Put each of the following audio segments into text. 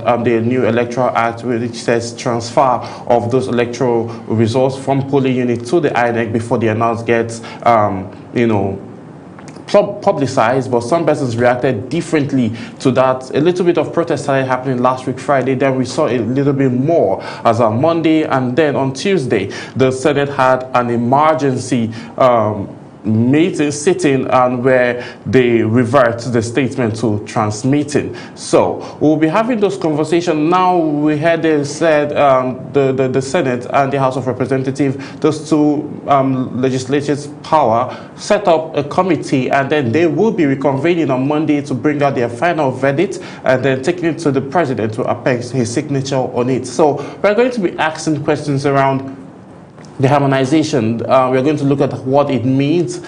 around the new Electoral Act, which says transfer of those electoral results from polling unit to the INEC before the announcement gets, publicized. But some persons reacted differently to that. A little bit of protest started happening last week Friday, then we saw a little bit more as on Monday, and then on Tuesday the Senate had an emergency meeting sitting, and where they revert the statement to transmitting. So we'll be having those conversations now. We heard they said the Senate and the House of Representatives, those two legislatures power, set up a committee, and then they will be reconvening on Monday to bring out their final verdict and then taking it to the president to append his signature on it. So we're going to be asking questions around the harmonization. We're going to look at what it means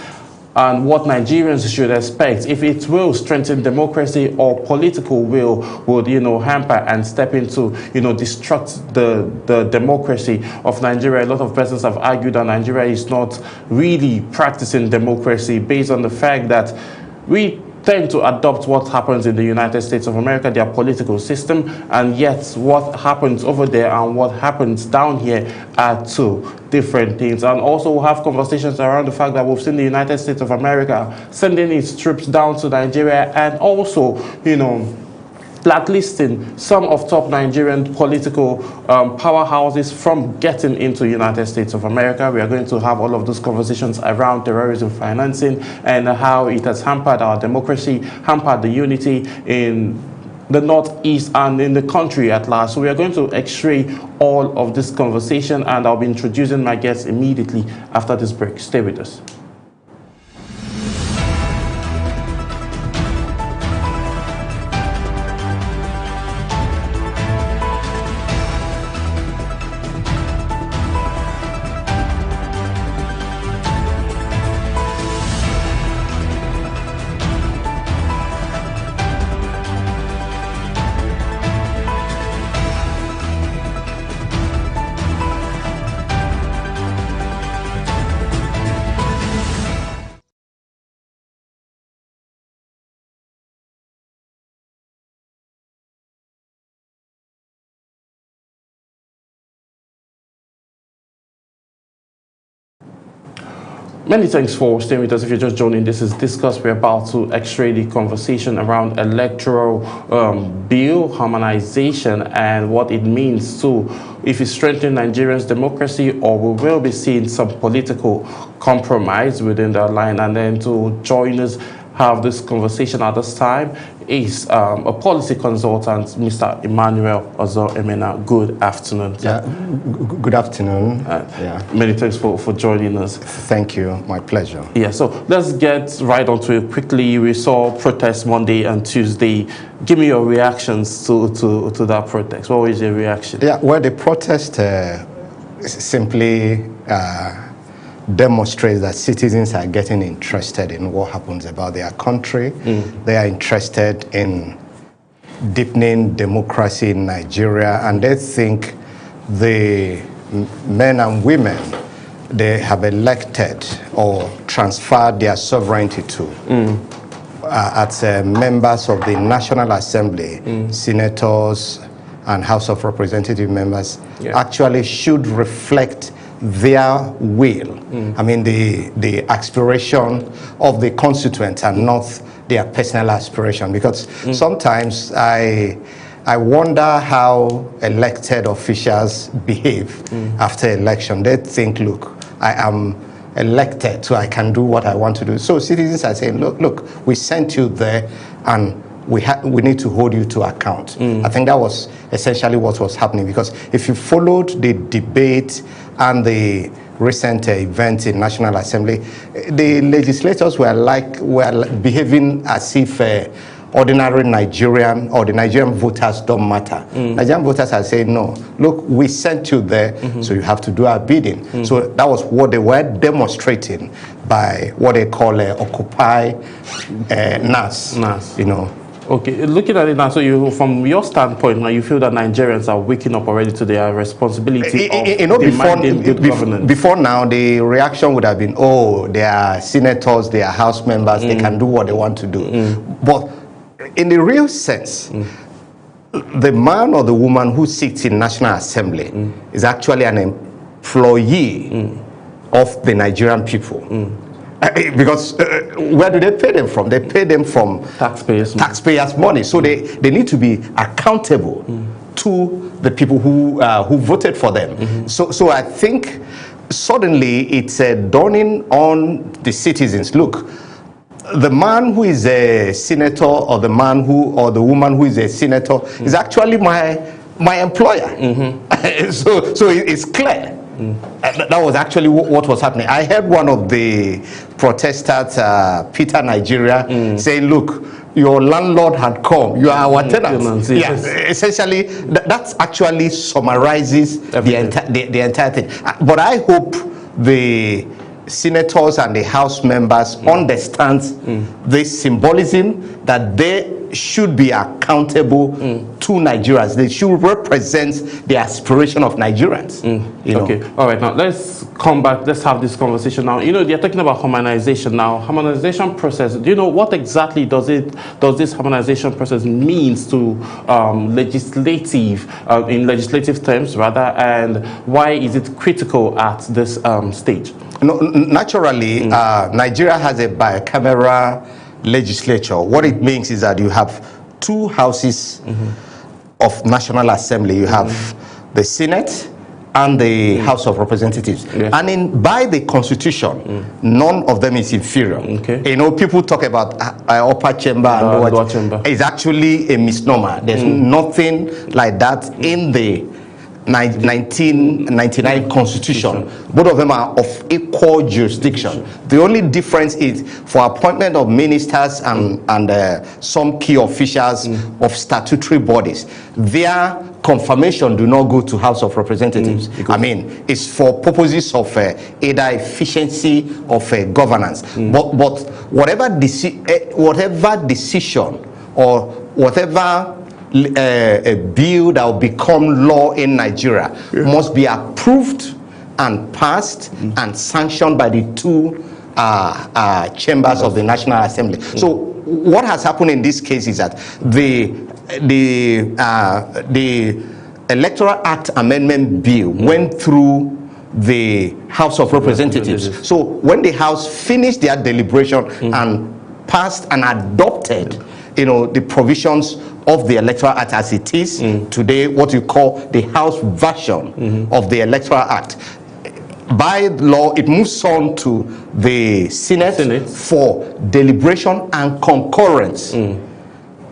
and what Nigerians should expect, if it will strengthen democracy or political will would, hamper and step into, destruct the democracy of Nigeria. A lot of persons have argued that Nigeria is not really practicing democracy based on the fact that we tend to adopt what happens in the United States of America, their political system, and yet what happens over there and what happens down here are two different things. And also we'll have conversations around the fact that we've seen the United States of America sending its troops down to Nigeria, and also, blacklisting some of top Nigerian political powerhouses from getting into the United States of America. We are going to have all of those conversations around terrorism financing and how it has hampered our democracy, hampered the unity in the Northeast and in the country at large. So we are going to x-ray all of this conversation, and I'll be introducing my guests immediately after this break. Stay with us. Many thanks for staying with us. If you're just joining, this is Discourse. We're about to x-ray the conversation around electoral bill harmonization and what it means to, if it strengthens Nigerians' democracy, or we will be seeing some political compromise within that line. And then to join us, have this conversation at this time is a policy consultant, Mr. Emmanuel Ozo-Emena. Good afternoon. Yeah, good afternoon. Many thanks for joining us. Thank you, my pleasure. Yeah, so let's get right onto it quickly. We saw protests Monday and Tuesday. Give me your reactions to that protest. What was your reaction? Yeah, well, the protest simply demonstrates that citizens are getting interested in what happens about their country. They are interested in deepening democracy in Nigeria, and they think the men and women they have elected or transferred their sovereignty to as members of the National Assembly, senators and House of Representative members actually should reflect their will. I mean, the aspiration of the constituents and not their personal aspiration. Because sometimes I wonder how elected officials behave after election. They think, look, I am elected, so I can do what I want to do. So citizens are saying, look, we sent you there, and we need to hold you to account. I think that was essentially what was happening, because if you followed the debate and the recent events in National Assembly, the legislators were behaving as if ordinary Nigerian or the Nigerian voters don't matter. Nigerian voters are saying, no, look, we sent you there, so you have to do our bidding. So that was what they were demonstrating by what they call Occupy NAS. Okay, looking at it now, so you, from your standpoint, now you feel that Nigerians are waking up already to their responsibility of demanding good governance. Before now, the reaction would have been, oh, they are senators, they are House members, they can do what they want to do. But in the real sense, the man or the woman who sits in National Assembly is actually an employee of the Nigerian people. Because where do they pay them from? They pay them from taxpayers' money. So they need to be accountable to the people who voted for them. So I think suddenly it's dawning on the citizens. Look, the man who is a senator or the woman who is a senator is actually my employer. So it's clear. That was actually what was happening. I heard one of the protesters, Peter Nigeria, saying, look, your landlord had come, you are our tenants. Yes. Yeah, essentially, that actually summarizes the entire thing. But I hope the senators and the House members understand this symbolism, that they should be accountable to Nigerians. They should represent the aspiration of Nigerians. Okay, all right, now let's come back, let's have this conversation now. They're talking about harmonization now. Harmonization process, do you know what exactly does this harmonization process means to in legislative terms rather, and why is it critical at this stage? No, naturally, Nigeria has a bicameral legislature. What it means is that you have two houses of National Assembly. You have the Senate and the House of Representatives. Yes. And by the Constitution, none of them is inferior. Okay. People talk about upper chamber and lower chamber. It's actually a misnomer. There's nothing like that in the 1999 Constitution. Both of them are of equal jurisdiction. The only difference is for appointment of ministers and some key officials of statutory bodies, their confirmation do not go to House of Representatives. I mean, it's for purposes of either efficiency of governance. But whatever decision or whatever a bill that will become law in Nigeria must be approved and passed and sanctioned by the two chambers of the National Assembly. So what has happened in this case is that the Electoral Act Amendment Bill went through the House of Representatives. So when the House finished their deliberation and passed and adopted the provisions of the Electoral Act as it is today, what you call the House version of the Electoral Act, by law it moves on to the Senate for deliberation and concurrence.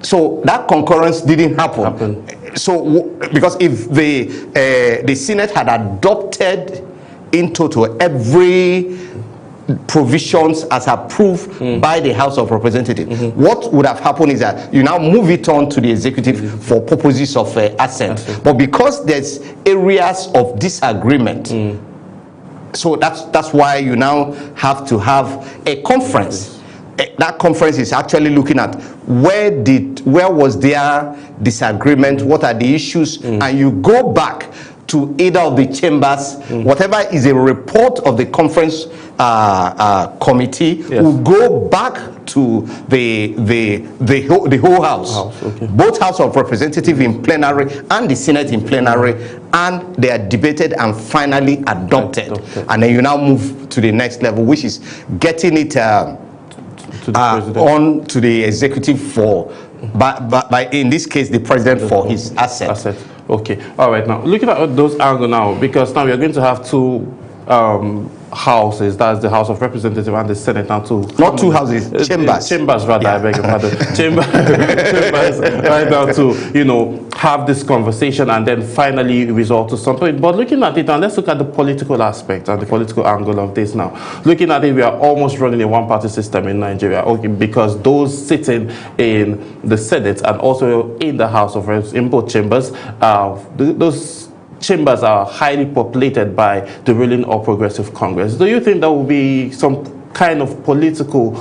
So that concurrence didn't happen. So because if the Senate had adopted in total every provisions as approved by the House of Representatives, what would have happened is that you now move it on to the executive for purposes of assent. But because there's areas of disagreement, so that's why you now have to have a conference. That conference is actually looking at where was their disagreement, what are the issues, and you go back to either of the chambers. Whatever is a report of the conference committee will go back to the whole house. Both House of Representatives in plenary and the Senate in plenary, and they are debated and finally adopted. And then you now move to the next level, which is getting it on to the executive for, by in this case, the president for his assent. Okay, all right. Now looking at those angles now, because now we are going to have two houses. That's the House of Representatives and the Senate now too. Not two houses, chambers. Chambers rather. I beg your pardon. Chambers right now to have this conversation and then finally result to something. But looking at it, and let's look at the political aspect and the political angle of this now. Looking at it, we are almost running a one-party system in Nigeria. Okay, because those sitting in the Senate and also in the House of Representatives, in both chambers, those chambers are highly populated by the ruling All Progressive Congress. Do you think there will be some kind of political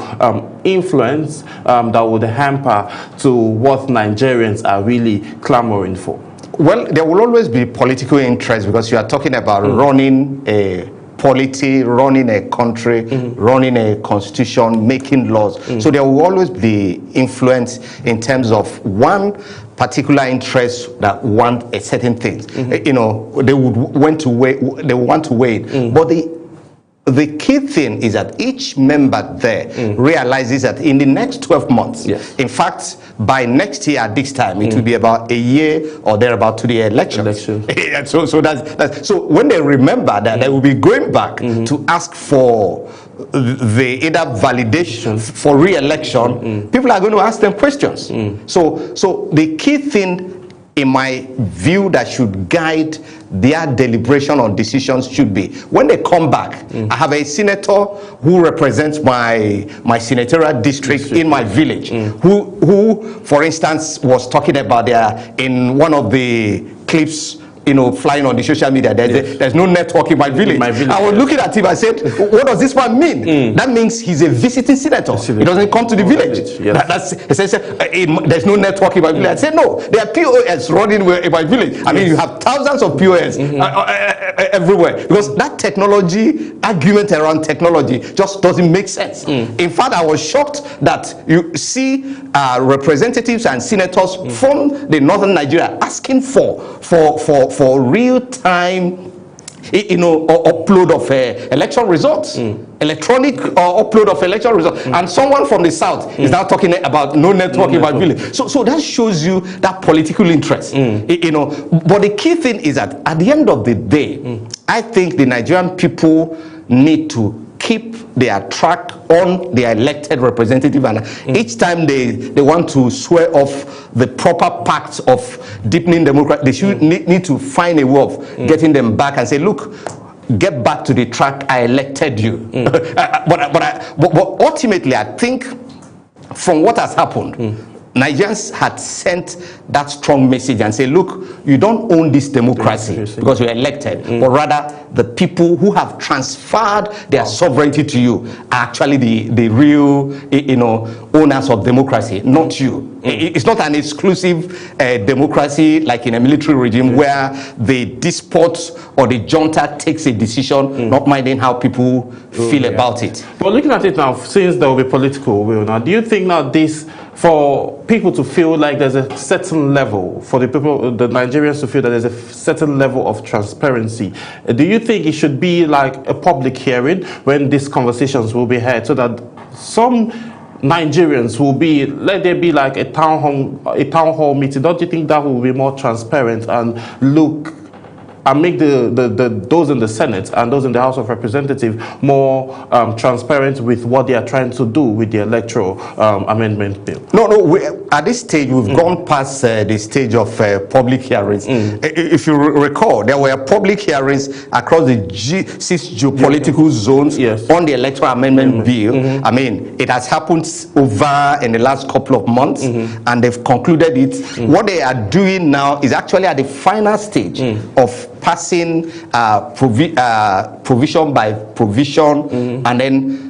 influence that would hamper to what Nigerians are really clamoring for? Well, there will always be political interest because you are talking about running a polity, running a country, running a constitution, making laws. So there will always be influence in terms of one, particular interests that want a certain thing. You know, they would want to wait. But the key thing is that each member there realizes that in the next 12 months, in fact, by next year at this time, it will be about a year or thereabout to the election. So that's so when they remember that, they will be going back to ask for the either validation for re-election. People are going to ask them questions. So the key thing, in my view, that should guide their deliberation on decisions should be, when they come back, I have a senator who represents my senatorial district in my village, who, for instance, was talking about in one of the clips, you know, flying on the social media, there's no network in my village. I was looking at him, I said, what does this one mean? That means he's a visiting senator. He doesn't come to the village. There's no network in my village. I said, no, there are POS running in my village. I mean, you have thousands of POS everywhere. Because that technology, argument around technology just doesn't make sense. In fact, I was shocked that you see representatives and senators from the northern Nigeria asking for real-time, you know, upload of election results, electronic upload of election results, and someone from the south is now talking about no network in my village. So that shows you that political interest, you know. But the key thing is that at the end of the day, I think the Nigerian people need to keep their track on their elected representative, and each time they want to swear off the proper pacts of deepening democracy, they should need to find a way of getting them back and say, look, get back to the track, I elected you. But ultimately, I think from what has happened, Nigerians had sent that strong message and say, look, you don't own this democracy because you're elected, but rather the people who have transferred their sovereignty to you are actually the real, you know, owners of democracy, not you. It's not an exclusive democracy like in a military regime where the despot or the junta takes a decision, not minding how people feel about it. But looking at it now, since there will be political will now, do you think now this, for people to feel like there's a certain level, for the people, the Nigerians to feel that there's a certain level of transparency, do you think it should be like a public hearing when these conversations will be had, so that some Nigerians will be, let there be like a town hall meeting? Don't you think that will be more transparent and look and make those in the Senate and those in the House of Representatives more transparent with what they are trying to do with the electoral amendment bill? No, at this stage, we've gone past the stage of public hearings. If you recall, there were public hearings across the 6 geopolitical zones on the electoral amendment bill. I mean, it has happened over in the last couple of months, and they've concluded it. What they are doing now is actually at the final stage of passing provision by provision, and then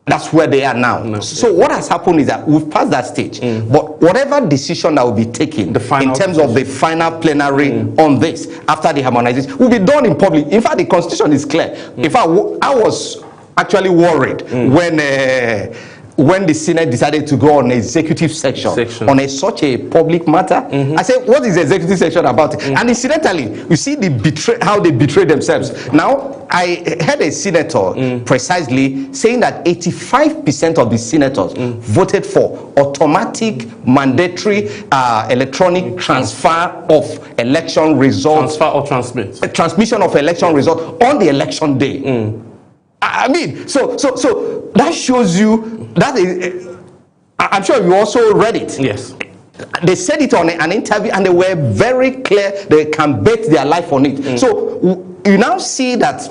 that's where they are now. So what has happened is that we've passed that stage, but whatever decision that will be taken in terms of the final plenary on this after the harmonization will be done in public. In fact, the constitution is clear. In fact, I was actually worried when the Senate decided to go on executive section on such a public matter. I said, what is the executive section about? And incidentally, you see how they betray themselves. Now, I heard a senator precisely saying that 85% of the senators voted for automatic, mandatory, electronic transfer of election results. Transfer or transmit? Transmission of election results on the election day. I mean, so that shows you that is, I'm sure you also read it. Yes. They said it on an interview, and they were very clear. They can bet their life on it. So you now see that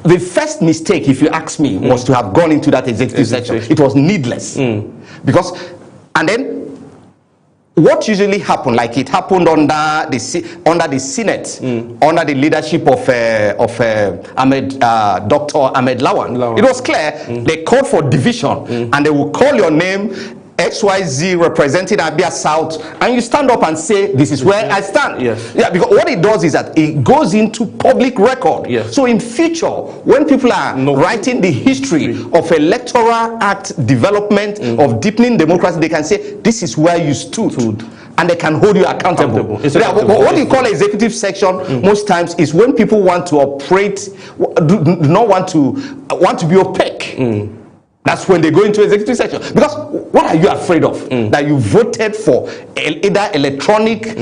the first mistake, if you ask me, was to have gone into that executive section. It was needless. Because, and then what usually happened, like it happened under the Senate, under the leadership of Dr. Ahmed Lawan. It was clear. They called for division, and they will call your name XYZ representing Abia South, and you stand up and say, this is where I stand. Yes. Yeah, because what it does is that it goes into public record. Yes. So in future, when people are writing the history of Electoral Act development, of deepening democracy, they can say, this is where you stood. And they can hold you accountable. Yeah, but what you call executive section most times is when people want to operate, do not want to be opaque. That's when they go into executive section. Because what are you afraid of? That you voted for either electronic,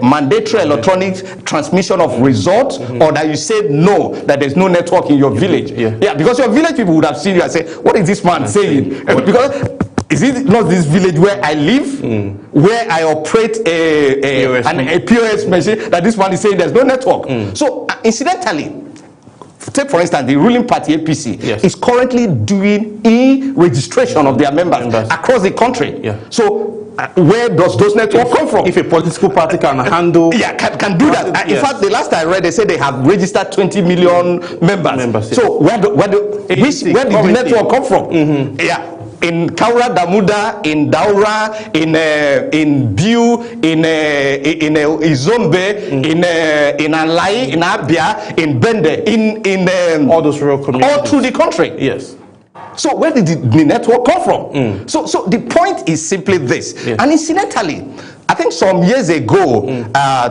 mandatory electronic transmission of results, or that you said no, that there's no network in your village. Yeah, because your village people would have seen you and say, what is this man saying? Because is it not this village where I live, where I operate a POS machine, that this man is saying there's no network? So incidentally, take for instance the ruling party APC is currently doing e-registration of their members across the country. So where does those networks come from? If a political party can handle, can do that. In fact, the last I read, they said they have registered 20 million members. So where did the network come from? In Kaura, Damuda, in Daura, in Biu, in Izombe, in Alai, in Abia, in Bende, in all those rural communities, all through the country. Yes. So where did the network come from? So the point is simply this. And incidentally, I think some years ago,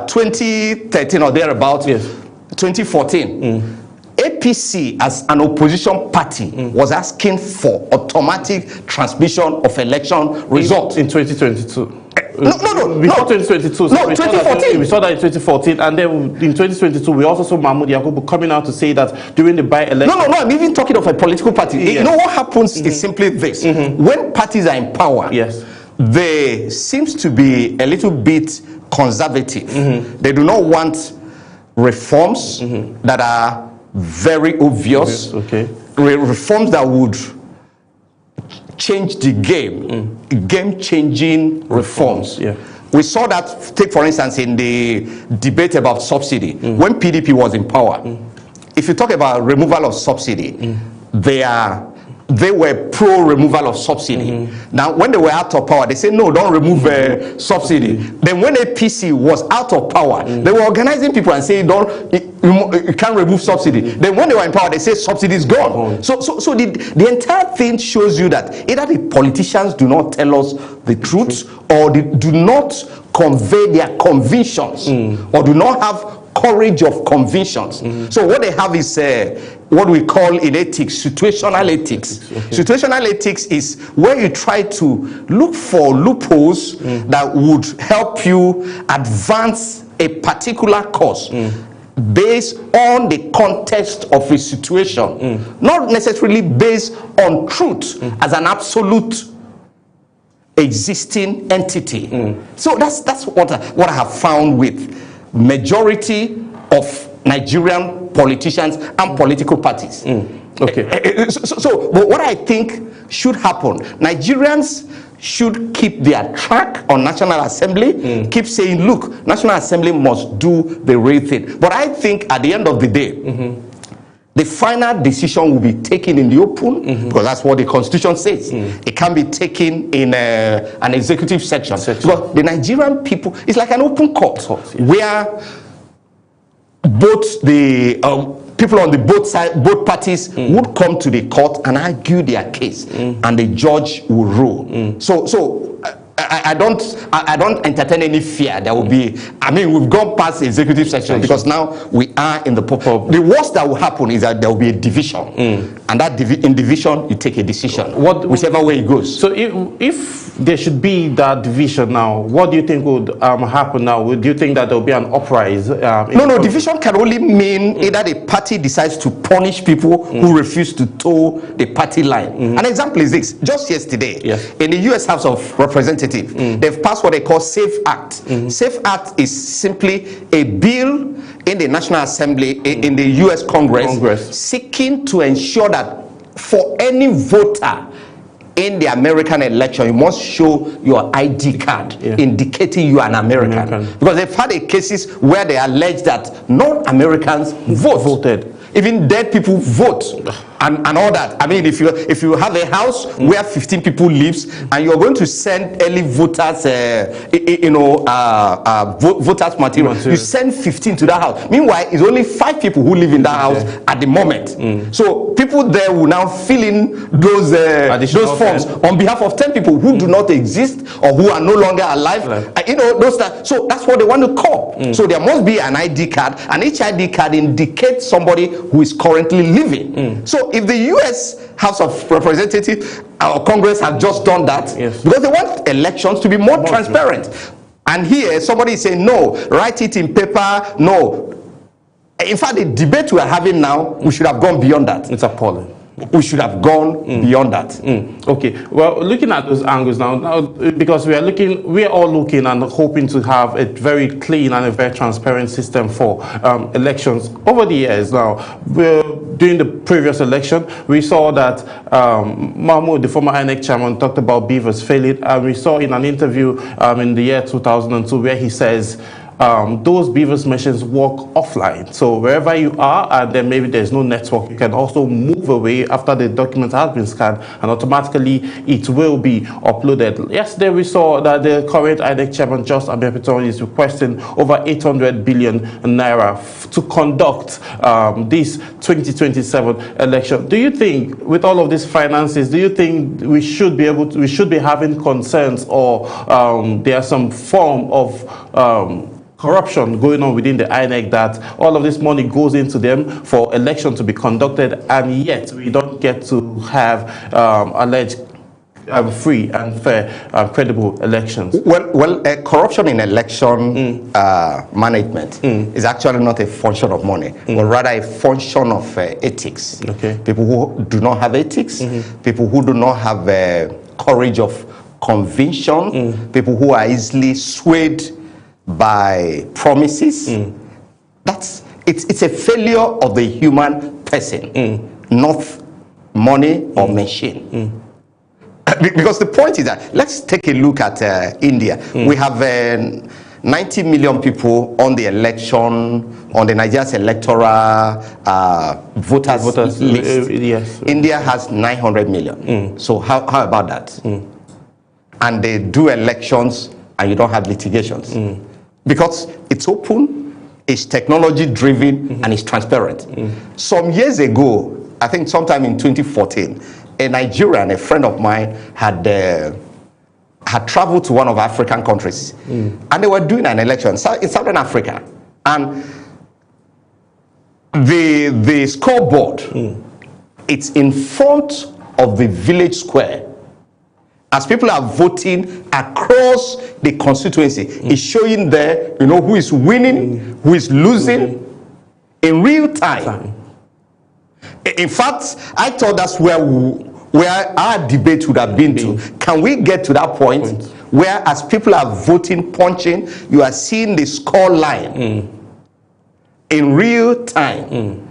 2013 or thereabouts, 2014. APC as an opposition party was asking for automatic transmission of election results in 2022. Before 2022. No, 2014. We saw that in 2014, and then in 2022 we also saw Mahmoud Yakubu coming out to say that during the by-election. No, I'm even talking of a political party. You know what happens is simply this: when parties are in power, they seems to be a little bit conservative. They do not want reforms that are very obvious, reforms that would change the game-changing reforms. We saw that, take for instance, in the debate about subsidy, when PDP was in power. If you talk about removal of subsidy, they were pro removal of subsidy. Now, when they were out of power, they said, no, don't remove subsidy. Then when APC was out of power, they were organizing people and saying, you can't remove subsidy. Then when they were in power, they say subsidy is gone. So the entire thing shows you that either the politicians do not tell us the truth, or they do not convey their convictions, or do not have courage of convictions. So what they have is what we call in ethics situational ethics. Situational ethics is where you try to look for loopholes that would help you advance a particular cause based on the context of a situation, not necessarily based on truth as an absolute existing entity. So that's what I have found with majority of Nigerian politicians and political parties. So what I think should happen, Nigerians should keep their track on National Assembly, keep saying, look, National Assembly must do the real thing. But I think at the end of the day, the final decision will be taken in the open, because that's what the Constitution says. It can be taken in an executive section. Because the Nigerian people, it's like an open court, where both the people on the both parties would come to the court and argue their case, and the judge will rule. So I don't entertain any fear. There will be, I mean, we've gone past the executive section, because now we are in the The worst that will happen is that there will be a division, and that in division you take a decision, whichever way it goes. So if there should be that division now, what do you think would happen now? Do you think that there will be an uprising? No, division can only mean either the party decides to punish people who refuse to toe the party line. An example is this: just yesterday, in the U.S. House of Representatives, they've passed what they call SAFE Act. SAFE Act is simply a bill in the National Assembly, in the U.S. Congress, seeking to ensure that for any voter in the American election, you must show your ID card indicating you are an American. Because they've had cases where they allege that non-Americans voted. Even dead people vote. and all that. I mean, if you have a house where 15 people lives and you're going to send early voters, voters material, you send 15 to that house. Meanwhile, it's only 5 people who live in that house at the moment. So people there will now fill in those forms on behalf of 10 people who do not exist or who are no longer alive. So that's what they want to call. So there must be an ID card, and each ID card indicates somebody who is currently living. So if the U.S. House of Representatives or Congress have just done that, because they want elections to be more transparent. And here somebody is saying, no, write it in paper, no. In fact, the debate we are having now, we should have gone beyond that. It's appalling. We should have gone beyond that. Okay, well, looking at those angles now, because we are all looking and hoping to have a very clean and a very transparent system for elections. Over the years now, during the previous election, we saw that Mahmoud, the former INEC chairman, talked about beavers failing, and we saw in an interview in the year 2002 where he says, those beavers machines work offline. So wherever you are, and then maybe there's no network, you can also move away after the document has been scanned, and automatically it will be uploaded. Yesterday we saw that the current INEC chairman, Just Abiyapiton, is requesting over 800 billion naira to conduct this 2027 election. Do you think, with all of these finances, do you think we should be having concerns, or there are some form of corruption going on within the INEC, that all of this money goes into them for election to be conducted, and yet we don't get to have alleged free and fair, credible elections? Well, corruption in election management is actually not a function of money, but rather a function of ethics. Okay. People who do not have ethics, people who do not have courage of conviction, people who are easily swayed by promises. It's a failure of the human person, not money or machine. Because the point is that, let's take a look at India. We have 90 million people on the election, on the Nigeria's electoral voters list. Yes. India has 900 million. So how about that? And they do elections and you don't have litigations. Because it's open, it's technology driven, and it's transparent. Some years ago, I think sometime in 2014, a Nigerian, a friend of mine, had traveled to one of African countries, and they were doing an election in Southern Africa, and the scoreboard, it's in front of the village square. As people are voting across the constituency, it's showing there, who is winning, who is losing in real time. In fact, I thought that's where our debate would have been to. Can we get to that point where, as people are voting, punching, you are seeing the score line in real time?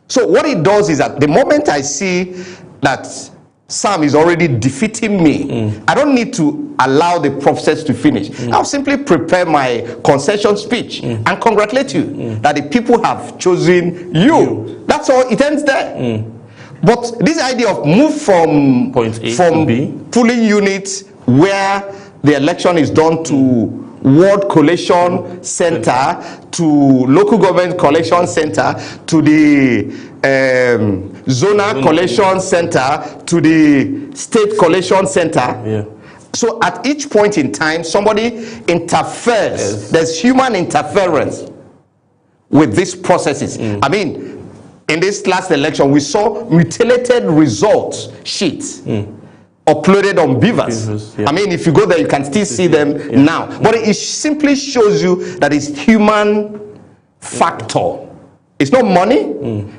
So what it does is that the moment I see that Sam is already defeating me, I don't need to allow the process to finish. I'll simply prepare my concession speech and congratulate you that the people have chosen you. That's all, it ends there. But this idea of move from polling units where the election is done to Ward Collation Center, to local government collection center, to the zonal collection center, to the state collection center. So at each point in time, somebody interferes. There's human interference with these processes. I mean, in this last election, we saw mutilated results sheets uploaded on beavers. I mean, if you go there, you can still see them now. But it simply shows you that it's human factor. It's not money,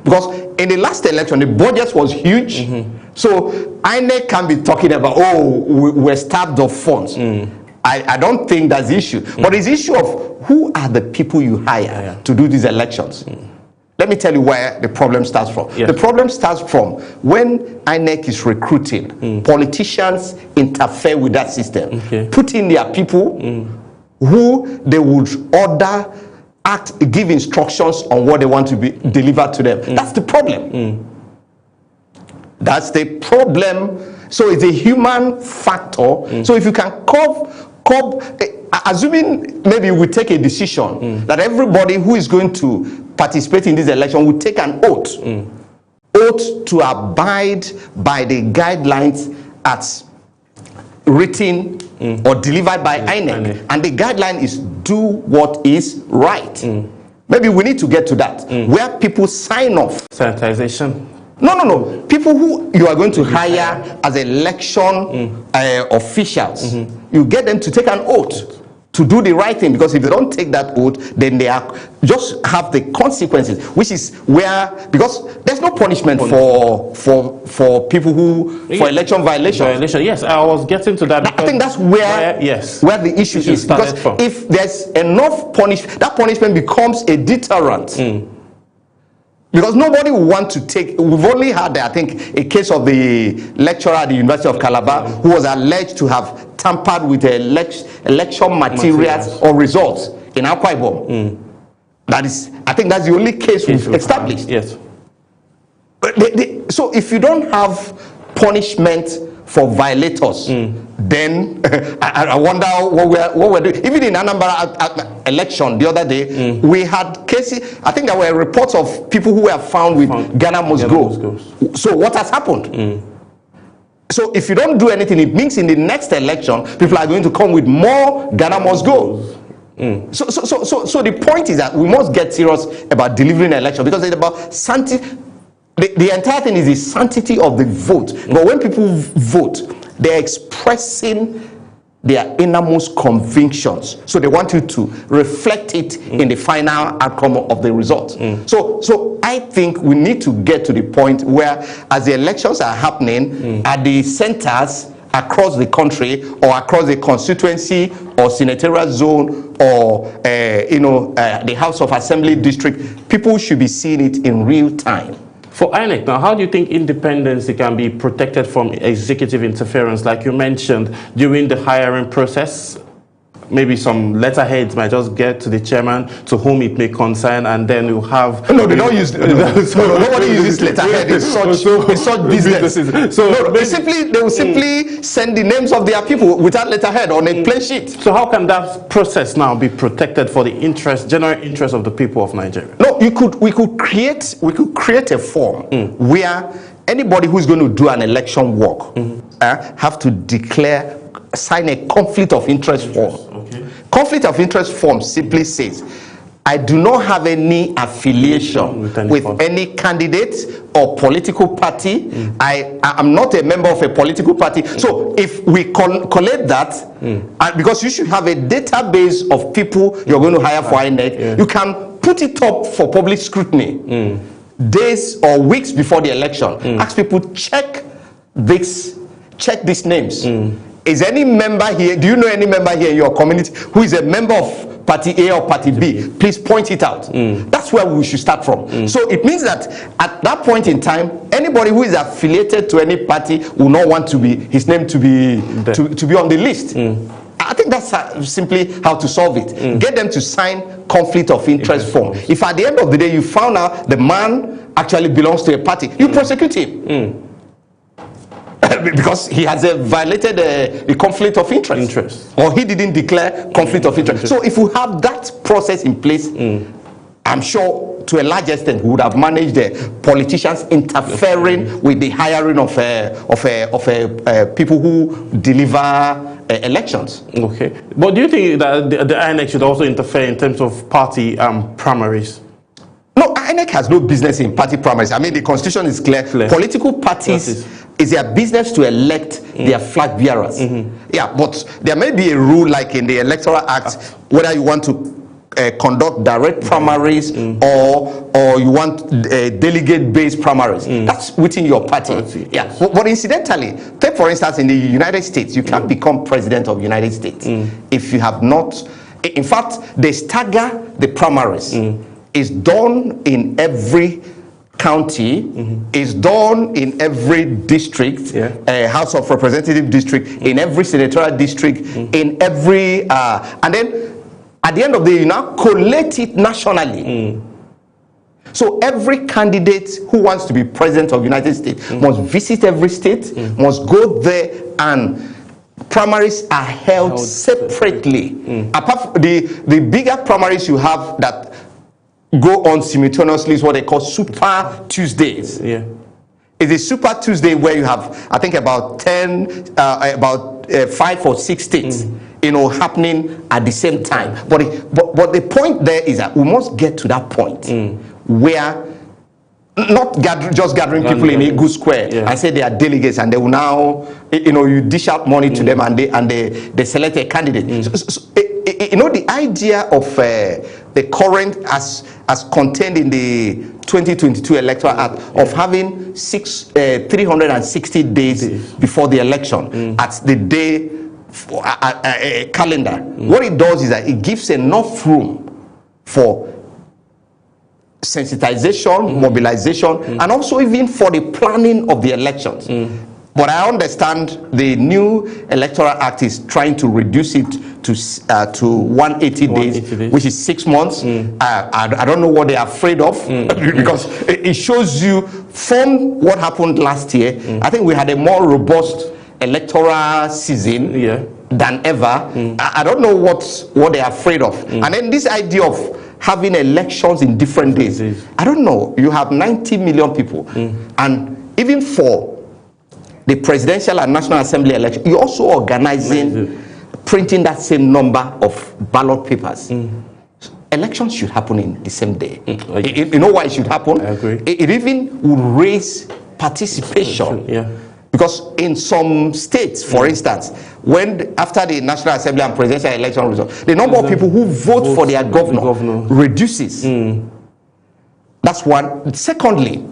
because in the last election, the budget was huge. So INEC can be talking about, we're starved of funds. I don't think that's the issue. But it's the issue of who are the people you hire to do these elections. Let me tell you where the problem starts from. The problem starts from when INEC is recruiting, politicians interfere with that system, put in their people who they would order, give instructions on what they want to be delivered to them. That's the problem. That's the problem. So it's a human factor. So if you can assuming maybe we take a decision that everybody who is going to participate in this election will take an oath, oath to abide by the guidelines as written or delivered by INEC. And the guideline is do what is right. Maybe we need to get to that, where people sign off. Sanitization. No. People who you are going to hire as election officials, you get them to take an oath to do the right thing, because if they don't take that oath, then they are just have the consequences, which is where, because there's no punishment for people who for election violations. Yes, I was getting to that. I think that's where the issue is, because if there's enough punishment, that punishment becomes a deterrent. Because nobody will want to take. We've only had, I think, a case of the lecturer at the University of Calabar who was alleged to have tampered with election materials or results in Akwa Ibom. That is, I think that's the only case we've established. Yes. So if you don't have punishment for violators, then I wonder what we're doing. Even in Anambra election the other day, we had cases. I think there were reports of people who were found with Ghana must go. So what has happened? So if you don't do anything, it means in the next election, people are going to come with more Ghana must go. So the point is that we must get serious about delivering an election, because it's about sanctity. The entire thing is the sanctity of the vote. But when people vote, they're expressing their innermost convictions. So they want you to reflect it in the final outcome of the result. So I think we need to get to the point where, as the elections are happening at the centers across the country, or across the constituency or senatorial zone, or the House of Assembly district, people should be seeing it in real time. For INEC, now, how do you think independence can be protected from executive interference, like you mentioned, during the hiring process? Maybe some letterheads might just get to the chairman, to whom it may concern, and then you have... No, they don't use... nobody uses letterhead in such businesses. So they will simply send the names of their people without letterhead on a plain sheet. So how can that process now be protected for the general interest of the people of Nigeria? No, we could create a form where anybody who is going to do an election work have to sign a conflict of interest form. Conflict of interest form simply says, I do not have any affiliation with any candidate or political party. I am not a member of a political party. So if we collect that, because you should have a database of people you're going to hire for INEC, you can put it up for public scrutiny days or weeks before the election. Ask people, check these names. Is any member here, do you know any member here in your community who is a member of party A or party B? Please point it out. That's where we should start from. So it means that at that point in time, anybody who is affiliated to any party will not want to be his name to be on the list. I think that's simply how to solve it. Get them to sign conflict of interest form. If at the end of the day you found out the man actually belongs to a party, you prosecute him. Because he has violated a conflict of interest, or he didn't declare conflict of interest. So if we have that process in place, I'm sure to a large extent we would have managed the politicians interfering with the hiring of people who deliver elections. Okay, but do you think that the INEC should also interfere in terms of party primaries? No, INEC has no business in party primaries. I mean, the constitution is clear. Political parties, is their business to elect their flag bearers. Yeah, but there may be a rule, like in the Electoral Act, whether you want to conduct direct primaries or you want delegate-based primaries. That's within your party. Yeah, but incidentally, take for instance in the United States, you can't become president of the United States if you have not. In fact, they stagger the primaries. It's done in every county, is done in every district, House of Representative district, in every senatorial district, in every, and then at the end of the day, you now collect it nationally. So every candidate who wants to be president of the United States must visit every state, must go there, and primaries are held separately. Apart from the bigger primaries you have that go on simultaneously is what they call Super Tuesdays. Yeah. It's a Super Tuesday where you have, I think, about 5 or 6 states, happening at the same time. But the point there is that we must get to that point where not just gathering people in a good square and say they are delegates and they will now, you dish out money to them and they select a candidate. So, the idea of the current as contained in the 2022 Electoral Act of having 360 days before the election at the day calendar. What it does is that it gives enough room for sensitization, mobilization, and also even for the planning of the elections. But I understand the new Electoral Act is trying to reduce it to 180 days, which is 6 months. I don't know what they are afraid of, because it shows you from what happened last year. I think we had a more robust electoral season than ever. I don't know what they are afraid of. And then this idea of having elections in different days, I don't know. You have 90 million people, and even for the presidential and National Assembly election, you're also organizing, printing that same number of ballot papers. Elections should happen in the same day. You know why it should happen? I agree. It even would raise participation. Because in some states, for instance, when after the National Assembly and presidential election results, the number of people who vote for their governor reduces. That's one. Secondly,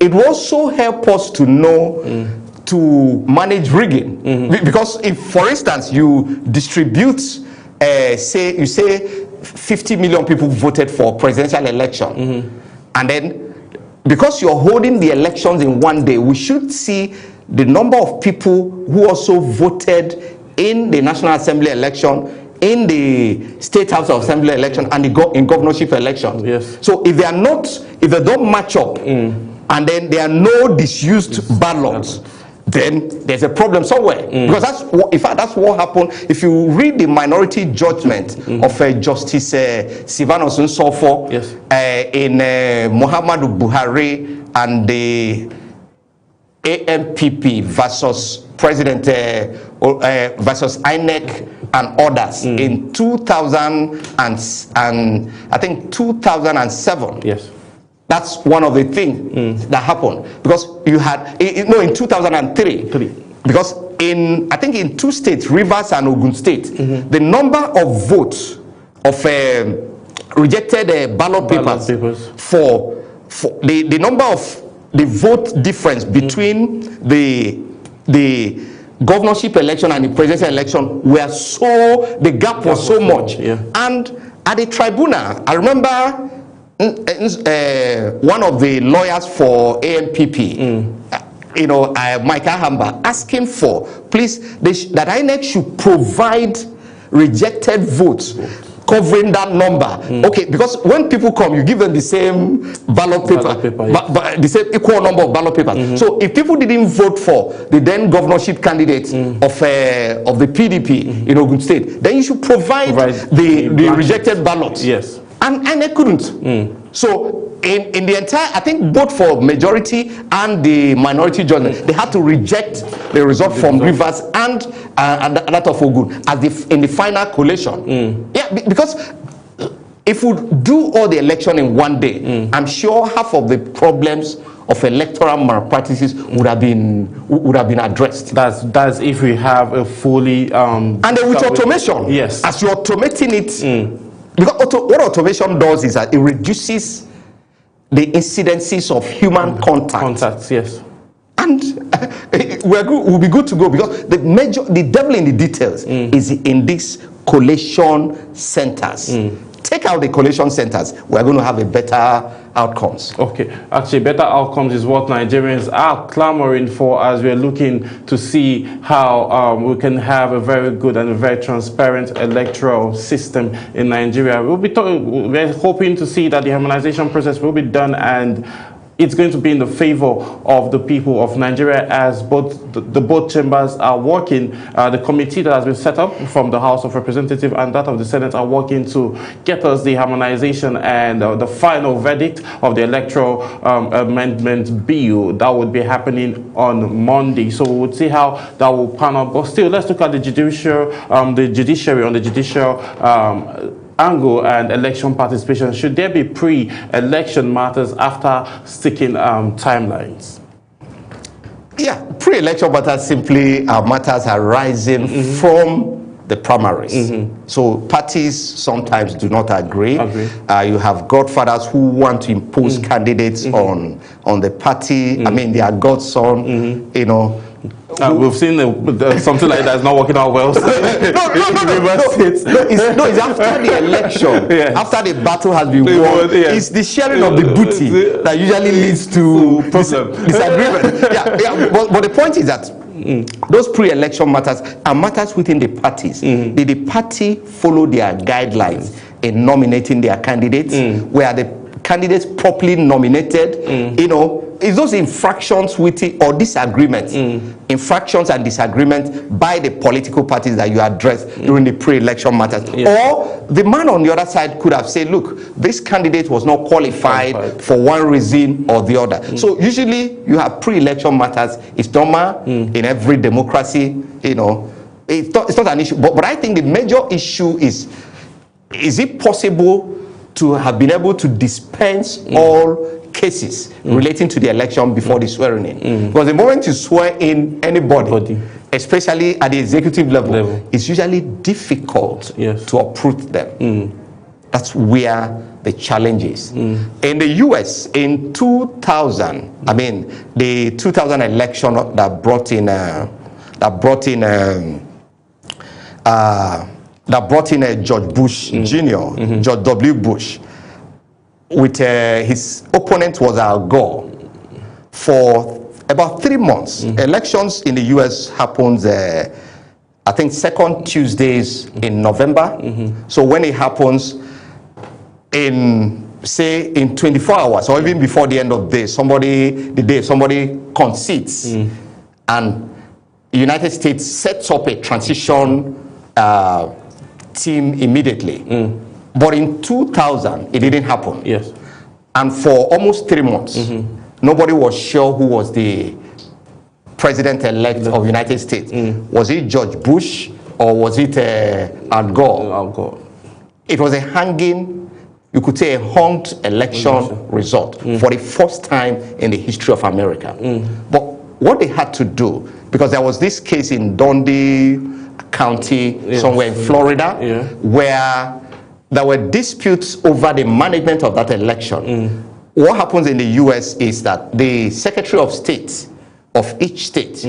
it will also help us to know to manage rigging. Because if, for instance, you distribute, say 50 million people voted for presidential election, and then because you're holding the elections in one day, we should see the number of people who also voted in the National Assembly election, in the State House of Assembly election, and in governorship elections. So if they don't match up, and then there are no disused ballots, then there's a problem somewhere. Because that's what happened. If you read the minority judgment of Justice Silvanus Nsofo in Muhammadu Buhari and the AMPP versus President versus INEC and others in 2000 and I think 2007. That's one of the things that happened, because you had in 2003. Because I think in 2 states, Rivers and Ogun State, the number of votes of rejected ballot papers for the number of the vote difference between the governorship election and the presidential election the gap was so much. And at the tribunal, I remember one of the lawyers for AMPP, Mike Ahamba, asking for, please, that INEC should provide rejected votes covering that number. Okay, because when people come, you give them the same ballot paper, but the same equal number of ballot papers. So if people didn't vote for the then governorship candidate of the PDP in Ogun State, then you should provide the rejected ballots. And they couldn't. So in the entire, I think both for majority and the minority judgment, they had to reject the result from Rivers and that of Ogun in the final collation. Because if we do all the election in one day, I'm sure half of the problems of electoral malpractices would have been addressed. That's if we have a fully and then with automation, as you're automating it. Because what automation does is that it reduces the incidences of human contact. And we'll be good to go, because the devil in the details is in these collation centers. take out the collation centers, we're going to have a better outcomes. Okay, actually, better outcomes is what Nigerians are clamoring for as we're looking to see how we can have a very good and a very transparent electoral system in Nigeria. We're hoping to see that the harmonization process will be done, and it's going to be in the favor of the people of Nigeria, as both chambers are working. The committee that has been set up from the House of Representatives and that of the Senate are working to get us the harmonization and the final verdict of the electoral amendment bill that would be happening on Monday. So we would see how that will pan out. But still, let's look at the judiciary angle and election participation. Should there be pre-election matters after sticking timelines? Yeah, pre-election matters simply are matters arising from the primaries. So parties sometimes do not agree. You have godfathers who want to impose candidates on the party. I mean, their godson, you know. We've seen something like that is not working out well. No, it's after the election, after the battle has been won. It's the sharing of the booty that usually leads to disagreement. But the point is that those pre-election matters are matters within the parties. Did the party follow their guidelines in nominating their candidates? Were the candidates properly nominated? You know, is those infractions or disagreements, infractions and disagreements by the political parties that you address during the pre-election matters? Or the man on the other side could have said, look, this candidate was not qualified for one reason or the other. So usually you have pre-election matters. It's normal in every democracy, you know. It's not an issue. But I think the major issue is it possible to have been able to dispense all cases relating to the election before the swearing in? Because the moment you swear in anybody, especially at the executive level, it's usually difficult to uproot them. That's where the challenge is. In the US, in 2000, I mean, the 2000 election that brought in George Bush Jr., George W. Bush, with his opponent was Al Gore. For about 3 months, elections in the U.S. happens, I think, second Tuesdays in November. So when it happens, in 24 hours, or even before the end of the day, somebody concedes, and the United States sets up a transition team immediately. But in 2000, it didn't happen. And for almost 3 months, nobody was sure who was the president-elect of the United States. Was it George Bush or was it Al Gore? Al Gore. It was a hanging, you could say a hung election result for the first time in the history of America. But what they had to do, because there was this case in Dundee County, somewhere in Florida, where there were disputes over the management of that election. What happens in the US is that the Secretary of State of each state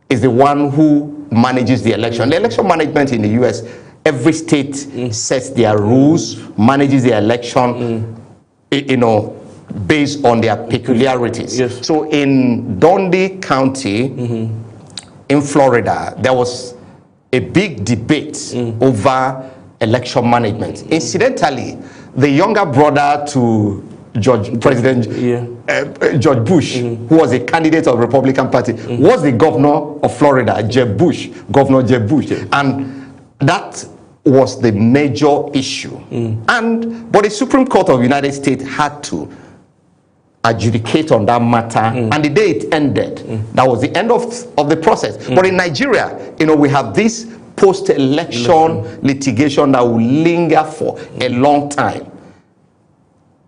is the one who manages the election. The election management in the US, every state sets their rules, manages the election, you know, based on their peculiarities. So in Dundee County, in Florida, there was a big debate over election management. Incidentally, the younger brother to George Bush, who was a candidate of the Republican Party, was the governor of Florida, Governor Jeb Bush. And that was the major issue. But the Supreme Court of the United States had to adjudicate on that matter, and the day it ended, that was the end of the process. But in Nigeria, you know, we have this post-election litigation that will linger for a long time.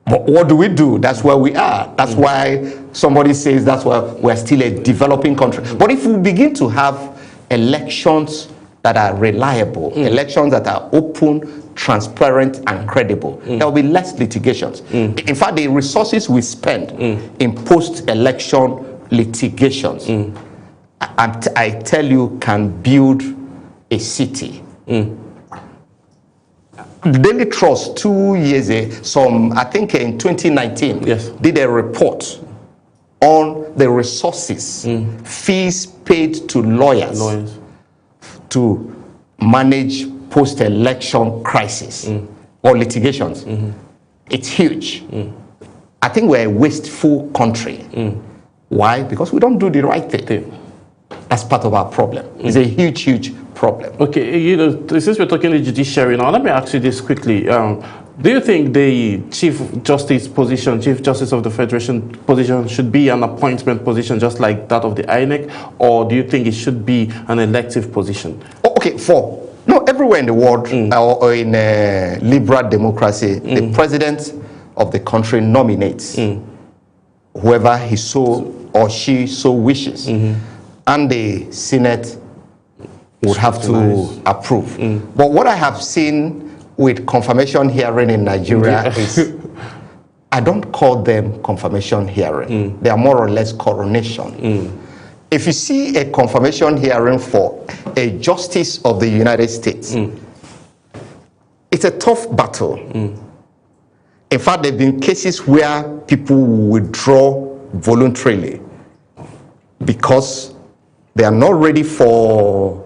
But what do? That's where we are. That's why somebody says that's why we're still a developing country. But if we begin to have elections that are reliable, elections that are open, transparent, and credible, there will be less litigations. In fact, the resources we spend in post-election litigations, I tell you, can build a city. Daily Trust 2 years ago, I think in 2019, yes, did a report on the resources, fees paid to lawyers to manage post-election crisis or litigations. It's huge. I think we're a wasteful country. Why? Because we don't do the right thing. That's part of our problem. It's a huge, huge problem. Okay, since we're talking the judiciary now, let me ask you this quickly. Do you think the Chief Justice position, Chief Justice of the Federation position, should be an appointment position just like that of the INEC, or do you think it should be an elective position? Okay, everywhere in the world or in a liberal democracy, the president of the country nominates whoever he so or she so wishes, and the Senate would have to approve. But what I have seen with confirmation hearing in Nigeria is, I don't call them confirmation hearing. They are more or less coronation. If you see a confirmation hearing for a justice of the United States, it's a tough battle. In fact, there have been cases where people withdraw voluntarily because they are not ready for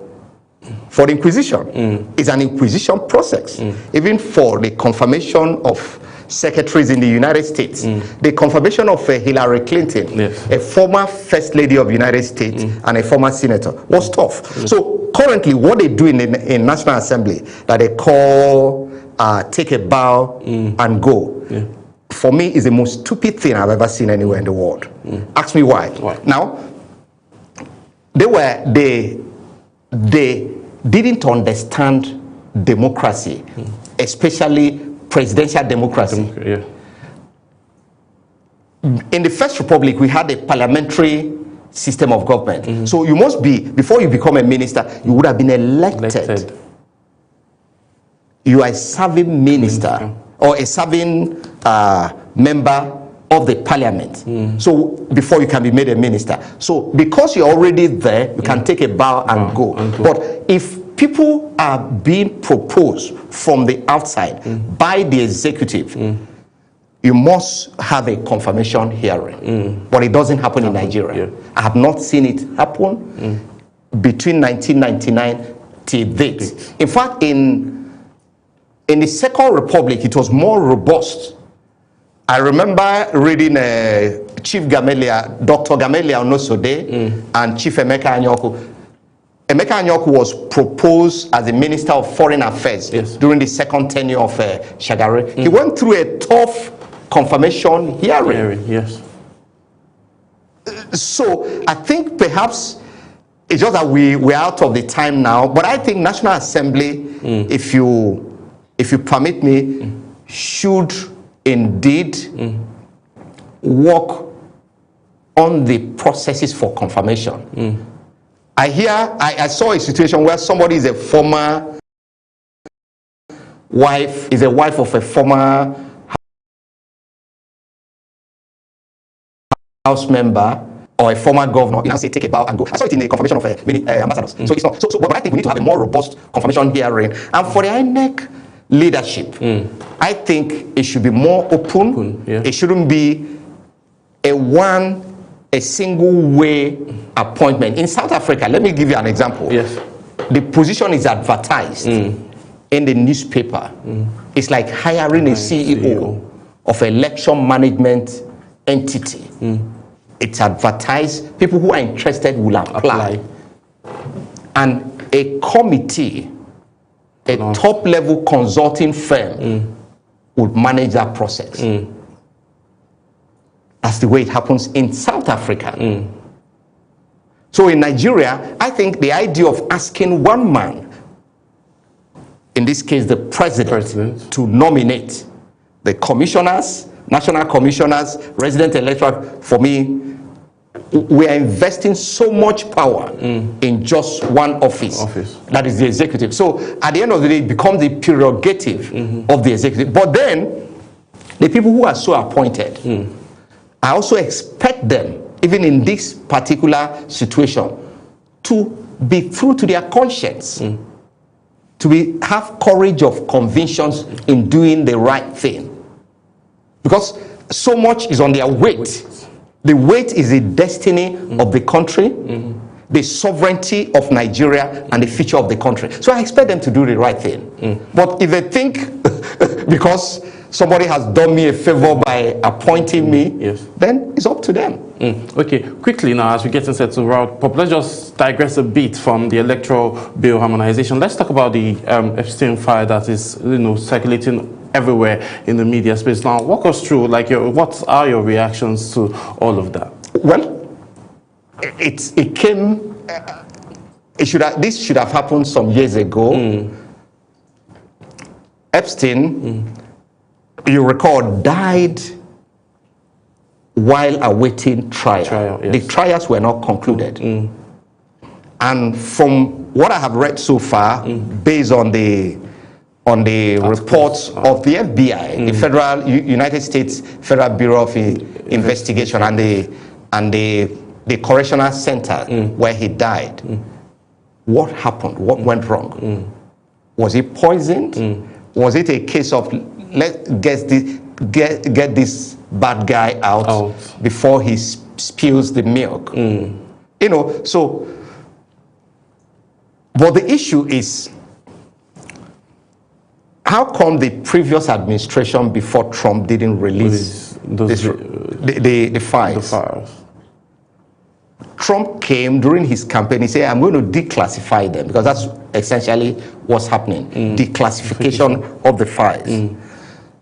the inquisition. It's an inquisition process. Even for the confirmation of secretaries in the United States, the confirmation of Hillary Clinton, a former First Lady of the United States and a former senator, was tough. So currently what they do in National Assembly that they call take a bow and go, for me is the most stupid thing I've ever seen anywhere in the world. Ask me why. Now, they didn't understand democracy, especially presidential democracy. In the First Republic, we had a parliamentary system of government. So you must be, before you become a minister, you would have been elected. You are a serving minister or a serving member of the parliament. So before you can be made a minister. So because you're already there, you can take a bow and go. But if people are being proposed from the outside by the executive, you must have a confirmation hearing. But it doesn't happen in Nigeria. I have not seen it happen between 1999 till date. In fact, in the Second Republic, it was more robust. I remember reading Chief Gamelia, Dr. Gamelia Onosode, and Chief Emeka Anyaoku. Emeka Anyaoku was proposed as the Minister of Foreign Affairs during the second tenure of Shagari. He went through a tough confirmation hearing. So I think perhaps it's just that we're out of the time now. But I think National Assembly, if you permit me, should indeed work on the processes for confirmation. I saw a situation where somebody is a former wife, is a wife of a former house member or a former governor. You now say take a bow and go. I saw it in the confirmation of many ambassadors. So it's not. So but I think we need to have a more robust confirmation hearing. And for the INEC leadership, I think it should be more open. It shouldn't be a single way appointment. In South Africa, let me give you an example. The position is advertised in the newspaper. It's like hiring a CEO of election management entity. It's advertised. People who are interested will apply. And a committee, a top-level consulting firm would manage that process. That's the way it happens in South Africa. So in Nigeria, I think the idea of asking one man, in this case the president, to nominate the commissioners, national commissioners, resident electorate, for me, we are investing so much power in just one office. That is the executive. So at the end of the day, it becomes the prerogative of the executive. But then, the people who are so appointed, I also expect them, even in this particular situation, to be true to their conscience. have courage of convictions in doing the right thing. Because so much is on their weight. The weight is the destiny of the country, the sovereignty of Nigeria, and the future of the country. So I expect them to do the right thing. But if they think because somebody has done me a favor by appointing me, then it's up to them. Okay, quickly now, as we get set to route up, let's just digress a bit from the electoral bill harmonization. Let's talk about the Epstein file that is, circulating everywhere in the media space. Now, walk us through, what are your reactions to all of that? Well, it came. This should have happened some years ago. Epstein, you recall, died while awaiting trial. The trials were not concluded. And from what I have read so far, based on the reports of the FBI, the Federal United States Federal Bureau of Investigation, and the Correctional Center where he died, what happened? What went wrong? Was he poisoned? Was it a case of let's get this bad guy out before he spills the milk? So. But the issue is, how come the previous administration before Trump didn't release the files? Trump came during his campaign, he said, I'm going to declassify them, because that's essentially what's happening, declassification of the files.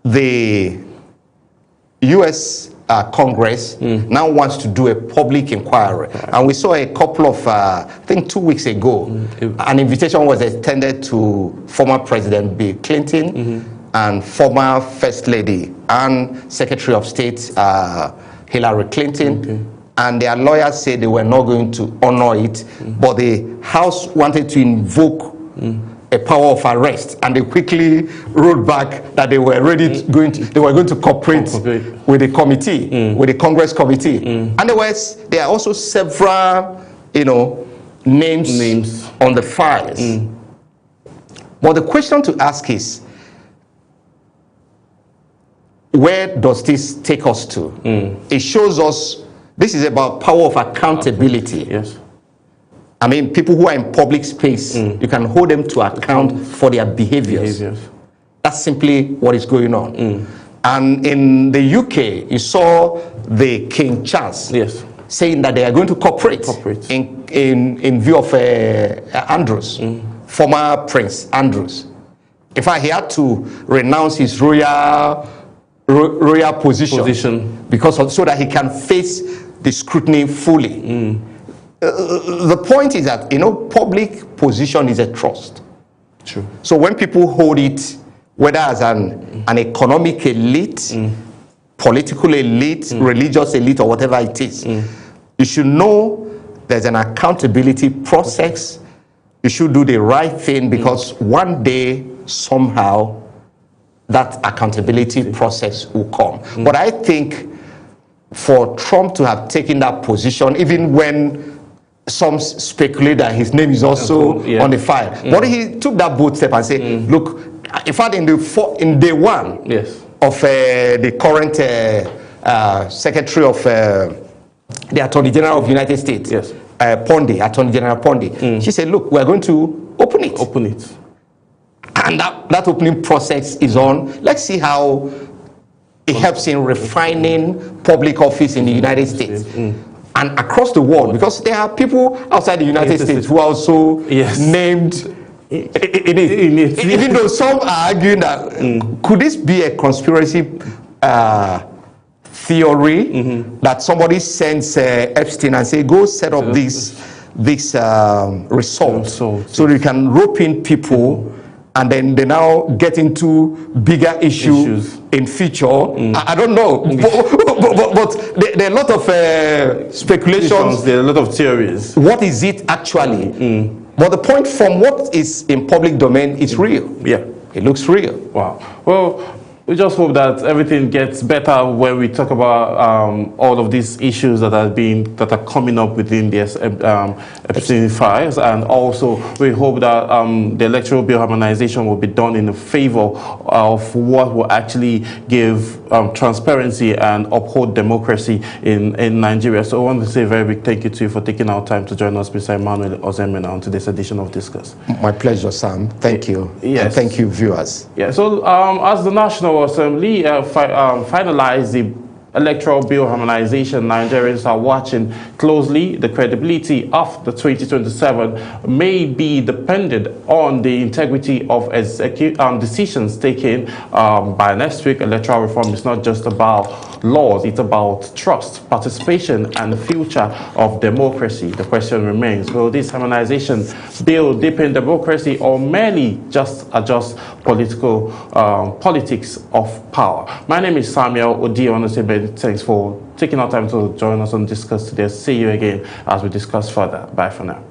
The U.S. Congress now wants to do a public inquiry. And we saw a couple of, I think 2 weeks ago, an invitation was extended to former President Bill Clinton and former First Lady and Secretary of State Hillary Clinton. And their lawyers said they were not going to honor it, but the House wanted to invoke a power of arrest, and they quickly rolled back that they were going to cooperate with the committee, with the Congress committee. And there are also several, names on the files. But the question to ask is, where does this take us to? It shows us this is about power of accountability. Yes. I mean, people who are in public space, you can hold them to account for their behaviors. That's simply what is going on. And in the UK, you saw the King Charles saying that they are going to cooperate. In view of Andrews, former Prince Andrews. In fact, he had to renounce his royal position so that he can face the scrutiny fully. The point is that, public position is a trust. True. So when people hold it, whether as an economic elite, political elite, religious elite, or whatever it is, you should know there's an accountability process. You should do the right thing, because one day, somehow, that accountability process will come. But I think for Trump to have taken that position, even when some speculate that his name is also on the file, but he took that bold step and said, look, in fact, in day one of the current Secretary of the Attorney General of the United States, Attorney General Pondi, she said, look, we're going to open it. And that opening process is on. Let's see how it helps in refining public office in the United States and across the world, because there are people outside the United States who are also named in it. Even though some are arguing that could this be a conspiracy theory that somebody sends Epstein and say, go set up this resort so you can rope in people, and then they now get into bigger issues in future. I don't know, but there are a lot of speculations. There are a lot of theories. What is it actually? But the point, from what is in public domain, it's real. Yeah. It looks real. Wow. Well, We just hope that everything gets better when we talk about all of these issues that are coming up within the Epstein files, and also we hope that the electoral bill harmonization will be done in the favor of what will actually give transparency and uphold democracy in Nigeria. So I want to say a very big thank you to you for taking our time to join us, Mr. Emmanuel Ozemena, on today's edition of Discourse. My pleasure, Sam. Thank you. Yes. And thank you, viewers. Yeah. So as the National Assembly finalized the electoral bill harmonization, Nigerians are watching closely. The credibility of the 2027 may be dependent on the integrity of decisions taken by next week. Electoral reform is not just about laws, it's about trust, participation, and the future of democracy. The question remains, will this harmonization bill deepen democracy or merely just adjust politics of power? My name is Samuel Odi. Thanks for taking our time to join us on Discuss today. See you again as we discuss further. Bye for now.